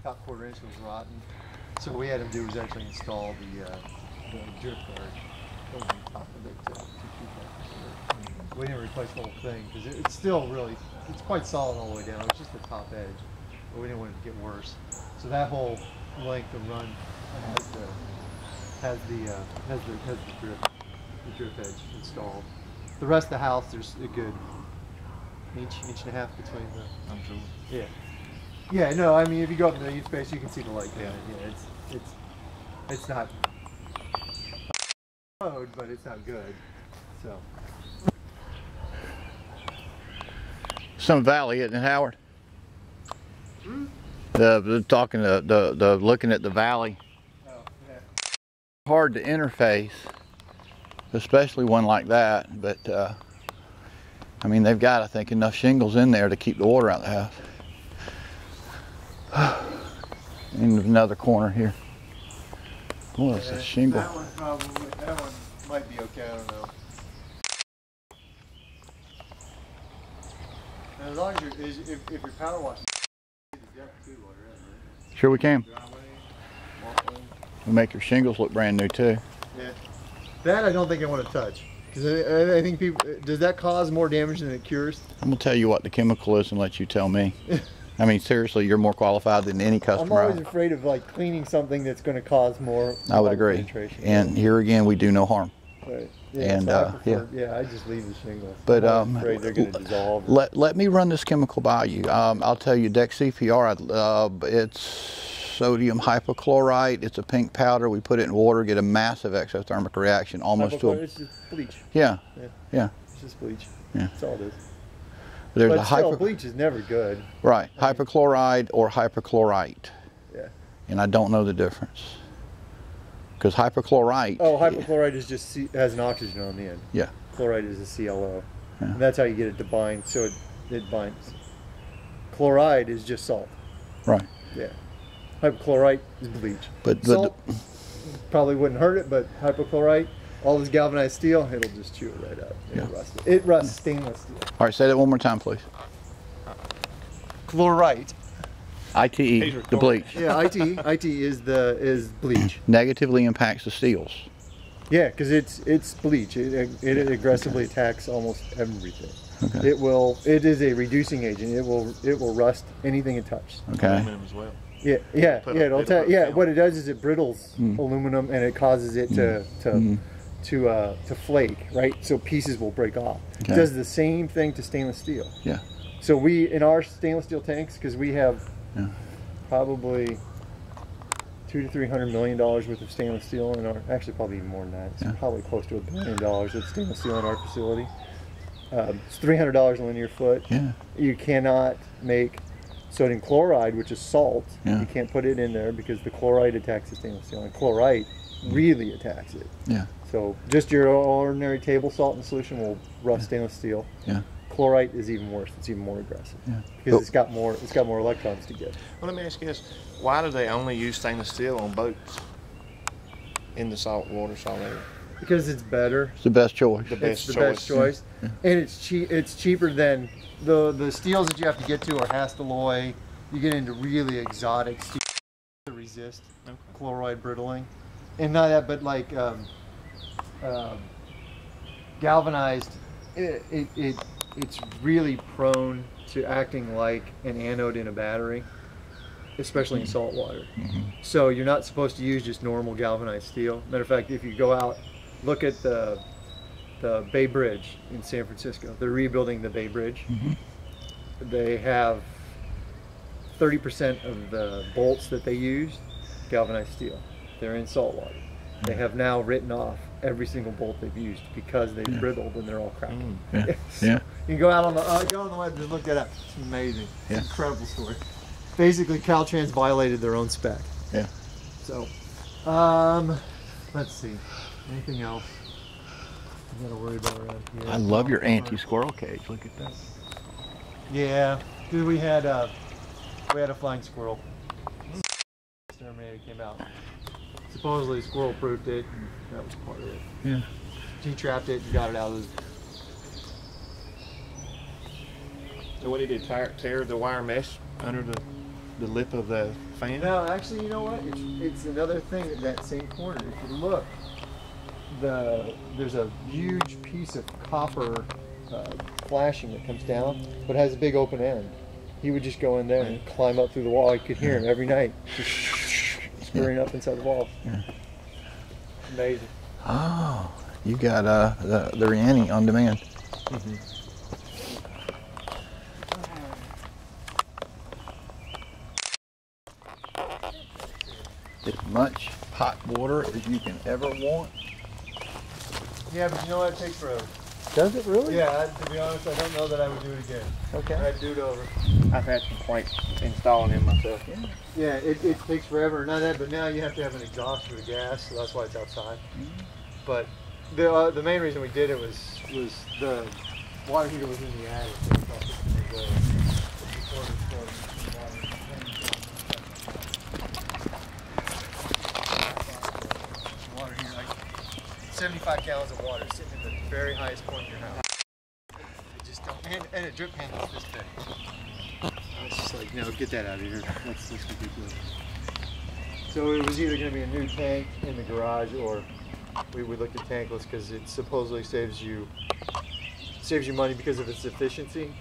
top quarter inch was rotten. So what we had him do was actually install the drip guard over the top of it to keep that. We didn't replace the whole thing because it's still really, it's quite solid all the way down. It's just the top edge, but we didn't want it to get worse. So that whole length and run has the drip edge installed. The rest of the house, there's a good inch and a half between the. I'm sure. Yeah. Yeah. No, I mean, if you go up in the eave space, you can see the light. Yeah. Yeah. It's not road, but it's not good. So. Some valley, isn't it, Howard? Talking the looking at the valley. Oh, yeah. Hard to interface, especially one like that. But I mean, they've got, I think, enough shingles in there to keep the water out of the house. In another corner here. Boy, it's a shingle. That one might be okay. I don't know. And as long as if you're power washing, the depth too while you're at it, right? Sure we can. Driveway, walkway. We make your shingles look brand new too. Yeah. That I don't think I want to touch. Because I think people, does that cause more damage than it cures? I'm gonna tell you what the chemical is and let you tell me. I mean, seriously, you're more qualified than any customer. I'm always afraid of like cleaning something that's going to cause more. I would agree. Penetration. And here again, we do no harm. Right. Yeah, And so I just leave the shingles. But I'm afraid they're going to dissolve. Let me run this chemical by you. I'll tell you, Deck CPR. It's sodium hypochlorite. It's a pink powder. We put it in water, get a massive exothermic reaction, almost to a. It's just bleach. Yeah. It's just bleach. Yeah. That's all it is. There's but a still, bleach is never good. Right, hypochlorite or hypochlorite. Yeah. And I don't know the difference. Because hypochlorite. Oh, hypochlorite is just has an oxygen on the end. Yeah. Chloride is a ClO. Yeah. And that's how you get it to bind, so it binds. Chloride is just salt. Right. Yeah. Hypochlorite is bleach. But salt probably wouldn't hurt it, but hypochlorite, all this galvanized steel, it'll just chew it right out. It'll rust it. It rusts stainless steel. All right, say that one more time, please. Chlorite. ITE, the bleach. Yeah, ITE is bleach. Negatively impacts the steels. Yeah, because it's bleach. It aggressively attacks almost everything. Okay. It is a reducing agent. It will rust anything it touches. Okay. Aluminum as well. What it does is it brittles aluminum and it causes it to flake, right? So pieces will break off. Okay. It does the same thing to stainless steel. Yeah. So we, in our stainless steel tanks, because we have probably $200 to $300 million worth of stainless steel in our, actually probably even more than that. It's probably close to $1 billion of stainless steel in our facility. It's $300 a linear foot. Yeah. You cannot make sodium chloride, which is salt. Yeah. You can't put it in there because the chloride attacks the stainless steel, and chlorite really attacks it. Yeah. So just your ordinary table salt in solution will rust stainless steel. Yeah. Chlorite is even worse. It's even more aggressive. Yeah. Because it's got more electrons to get. Well, let me ask you this: why do they only use stainless steel on boats in the salt area? Because it's better. It's the best choice. It's the best choice, and it's cheap. It's cheaper than the steels that you have to get to are Hastelloy. You get into really exotic steel to resist chloride brittling, and not that, but like galvanized. It's really prone to acting like an anode in a battery, especially in salt water. So you're not supposed to use just normal galvanized steel. Matter of fact, if you go out, look at the Bay Bridge in San Francisco. They're rebuilding the Bay Bridge. They have 30% of the bolts that they use galvanized steel. They're in salt water. They have now written off every single bolt they've used because they've brittled and they're all cracked. So you can go out on the web and just look that up. It's amazing. It's an incredible story. Basically, Caltrans violated their own spec. Yeah. So, let's see. Anything else I gotta worry about around here? I love your anti-squirrel cage. Look at that. Yeah, dude, we had a flying squirrel. Exterminator came out. Supposedly squirrel proofed it, and that was part of it. Yeah. He trapped it and got it out of his. So what he did, tear the wire mesh under the. the lip of the fan? No, actually, you know what? It's another thing at that same corner. If you look, there's a huge piece of copper flashing that comes down, but has a big open end. He would just go in there and climb up through the wall. You could hear him every night, just scurrying up inside the wall. Amazing. Oh, you got the Riani on demand. Mm-hmm. As much hot water as you can ever want. Yeah, but you know what? It takes forever. Does it really? Yeah, to be honest, I don't know that I would do it again. Okay. I'd do it over. I've had complaints installing him myself. Yeah, it takes forever. Not that, but now you have to have an exhaust for the gas, so that's why it's outside. But the main reason we did it was the water heater was in the attic. So we thought it was, water heater, like 75 gallons of water sitting in the very highest point of your house. It just don't, and a drip handle is this big. It's just like, no, get that out of here. That's ridiculous. So it was either going to be a new tank in the garage, or we would look at tankless because it supposedly saves you money because of its efficiency.